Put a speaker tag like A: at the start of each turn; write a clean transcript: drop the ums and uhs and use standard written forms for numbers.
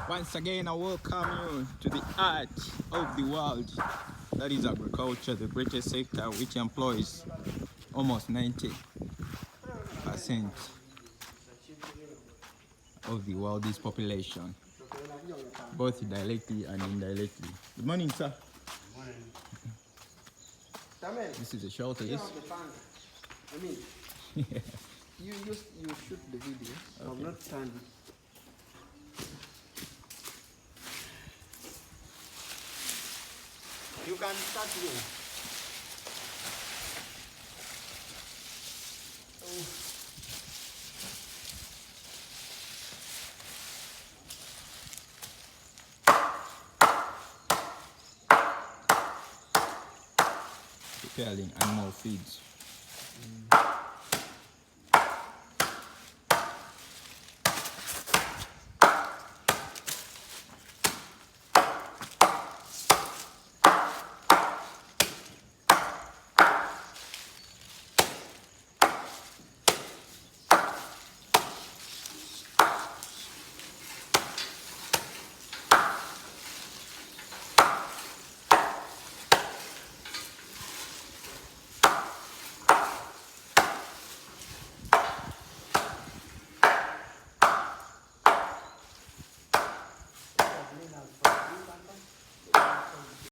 A: Once again, I welcome you to the art of the world. That is agriculture, the greatest sector which employs almost 90% of the world's population, both directly and indirectly. Good morning, sir. This is a shelter, yes?
B: I mean, you shoot the video. Okay. I'm not standing. You can start here.
A: Preparing animal feeds.